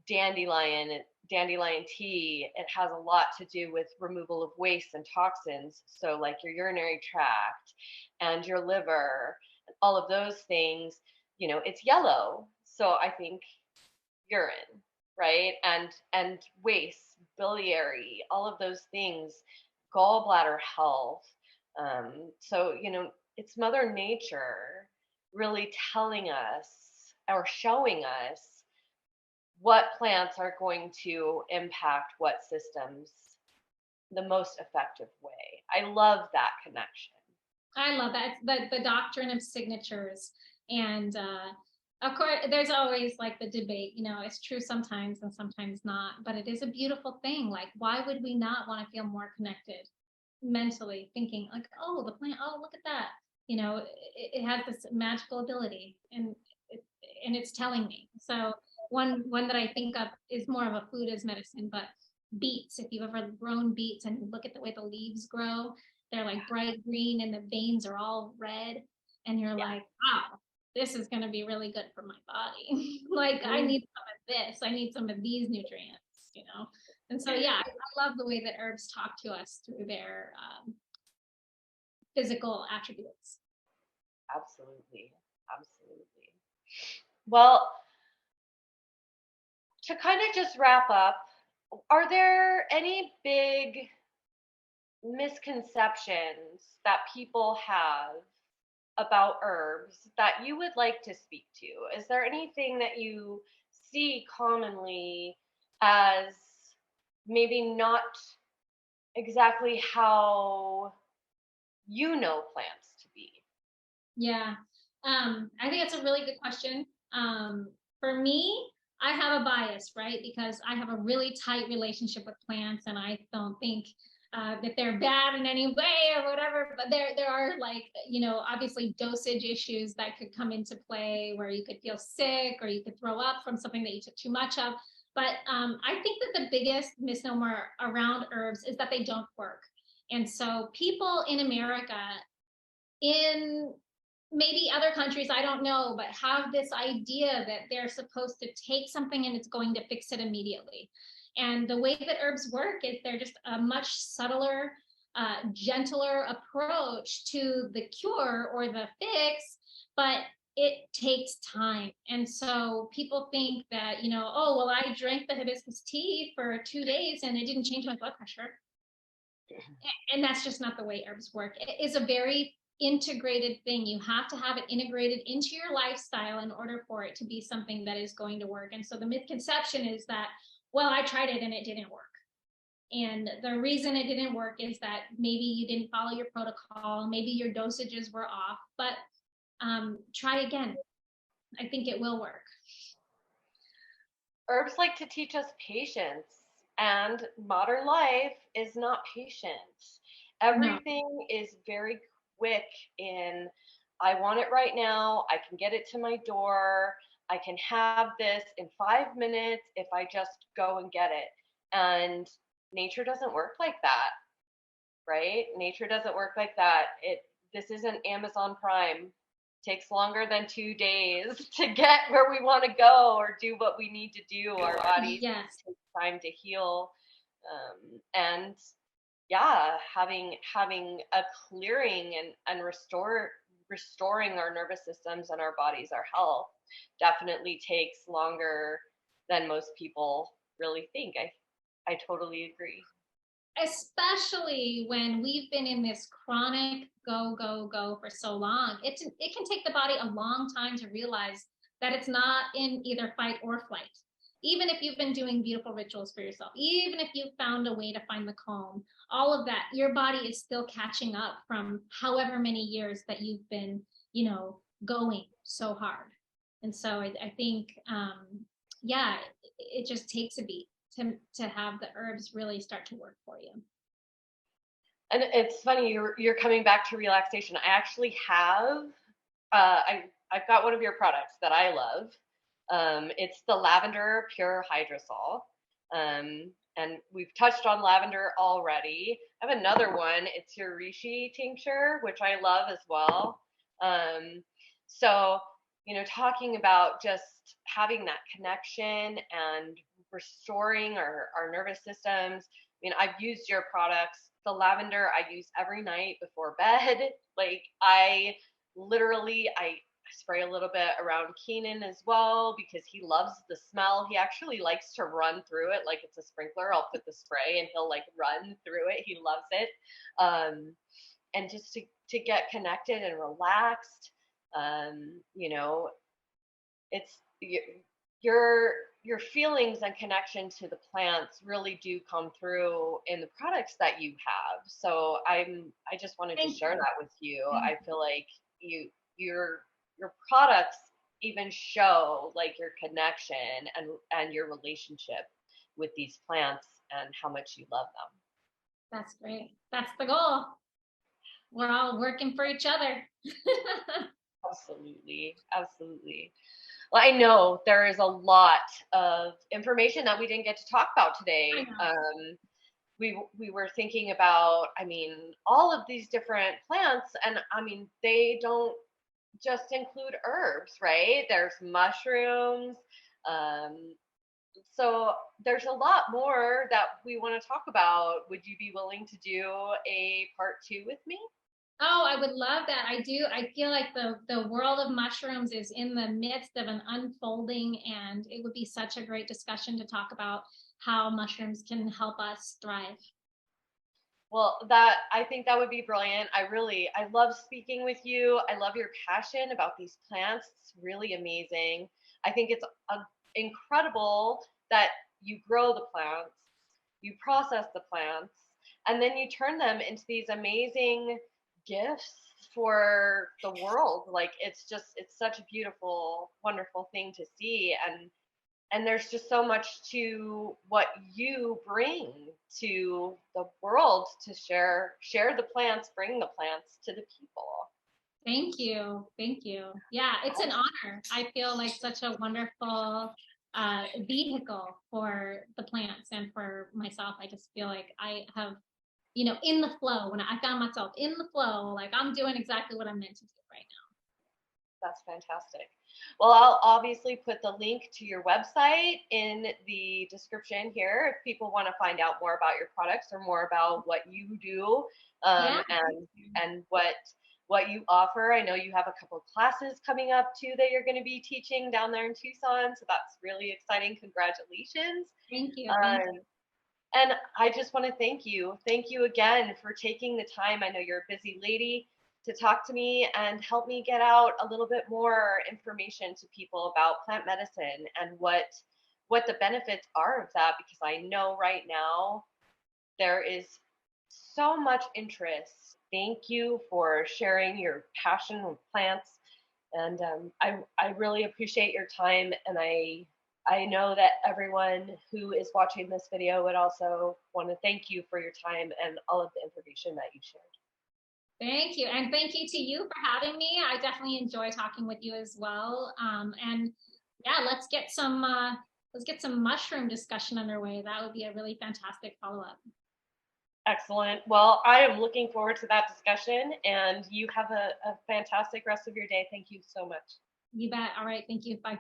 dandelion dandelion tea, it has a lot to do with removal of waste and toxins, so like your urinary tract and your liver and all of those things. It's yellow, so I think urine, right? And waste, biliary, all of those things, gallbladder health. So it's mother nature really telling us or showing us what plants are going to impact what systems the most effective way. I love that connection. I love that. It's the doctrine of signatures. And of course, there's always like the debate, it's true sometimes and sometimes not, but it is a beautiful thing. Like, why would we not want to feel more connected mentally, thinking like, oh, the plant, oh, look at that. It has this magical ability, and it's telling me. So one that I think of is more of a food as medicine, but beets. If you've ever grown beets and you look at the way the leaves grow, they're like bright green and the veins are all red, and you're Yeah. like, wow, this is going to be really good for my body. Like, I Mm. need some of this, I need some of these nutrients. And so yeah, I love the way that herbs talk to us through their physical attributes. Absolutely. Absolutely. Well, to kind of just wrap up, are there any big misconceptions that people have about herbs that you would like to speak to? Is there anything that you see commonly as maybe not exactly how you know plants to be? Yeah. I think that's a really good question. For me, I have a bias, right? Because I have a really tight relationship with plants, and I don't think that they're bad in any way or whatever. But there are, like, obviously dosage issues that could come into play, where you could feel sick or you could throw up from something that you took too much of. But I think that the biggest misnomer around herbs is that they don't work. And so people in America, in maybe other countries, I don't know, but have this idea that they're supposed to take something and it's going to fix it immediately. And the way that herbs work is they're just a much subtler, gentler approach to the cure or the fix, but it takes time. And so people think that, oh, well, I drank the hibiscus tea for 2 days and it didn't change my blood pressure. And that's just not the way herbs work. It is a very integrated thing. You have to have it integrated into your lifestyle in order for it to be something that is going to work. And so the misconception is that, well, I tried it and it didn't work. And the reason it didn't work is that maybe you didn't follow your protocol, maybe your dosages were off, but try again. I think it will work. Herbs like to teach us patience, and modern life is not patient. No. Everything is very quick in, I want it right now, I can get it to my door, I can have this in 5 minutes if I just go and get it. And nature doesn't work like that, right? Nature doesn't work like that. This isn't Amazon Prime. Takes longer than 2 days to get where we want to go or do what we need to do. Our bodies Yes. take time to heal, and yeah, having a clearing and restoring our nervous systems and our bodies, our health, definitely takes longer than most people really think. I totally agree. Especially when we've been in this chronic go, go, go for so long. It can take the body a long time to realize that it's not in either fight or flight. Even if you've been doing beautiful rituals for yourself, even if you've found a way to find the calm, all of that, your body is still catching up from however many years that you've been, going so hard. And so I think, yeah, it just takes a beat to have the herbs really start to work for you. And it's funny, you're coming back to relaxation. I actually have I've got one of your products that I love. It's the lavender pure hydrosol. And we've touched on lavender already. I have another one. It's your reishi tincture, which I love as well. So, talking about just having that connection and restoring our nervous systems. I mean, I've used your products. The lavender I use every night before bed. Like I spray a little bit around Keenan as well because he loves the smell. He actually likes to run through it like it's a sprinkler. I'll put the spray and he'll like run through it. He loves it. And just to get connected and relaxed, it's your feelings and connection to the plants really do come through in the products that you have. So I just wanted to share that with you. I feel like your products even show like your connection and your relationship with these plants and how much you love them. That's great. That's the goal. We're all working for each other. Absolutely. Absolutely. Well, I know there is a lot of information that we didn't get to talk about today. We were thinking about, all of these different plants, and they don't just include herbs, right? There's mushrooms. So there's a lot more that we want to talk about. Would you be willing to do a part 2 with me? Oh, I would love that. I do. I feel like the world of mushrooms is in the midst of an unfolding, and it would be such a great discussion to talk about how mushrooms can help us thrive. Well, I think that would be brilliant. I love speaking with you. I love your passion about these plants. It's really amazing. I think it's incredible that you grow the plants, you process the plants, and then you turn them into these amazing gifts for the world. Like it's such a beautiful, wonderful thing to see. And there's just so much to what you bring to the world to share the plants, bring the plants to the people. Thank you. Thank you. Yeah, it's an honor. I feel like such a wonderful vehicle for the plants and for myself. I just feel like I have, in the flow, when I found myself in the flow, like I'm doing exactly what I'm meant to do right now. That's fantastic. Well, I'll obviously put the link to your website in the description here if people want to find out more about your products or more about what you do, Yeah, thank and you. what you offer. I know you have a couple of classes coming up too that you're going to be teaching down there in Tucson, so that's really exciting. Congratulations. Thank you. Thank you. Um, and I just want to thank you. Thank you again for taking the time. I know you're a busy lady to talk to me and help me get out a little bit more information to people about plant medicine and what the benefits are of that, because I know right now there is so much interest. Thank you for sharing your passion with plants, and I really appreciate your time. And I know that everyone who is watching this video would also want to thank you for your time and all of the information that you shared. Thank you. And thank you to you for having me. I definitely enjoy talking with you as well. And yeah, let's get some mushroom discussion underway. That would be a really fantastic follow-up. Excellent. Well, I am looking forward to that discussion, and you have a fantastic rest of your day. Thank you so much. You bet. All right. Thank you. Bye.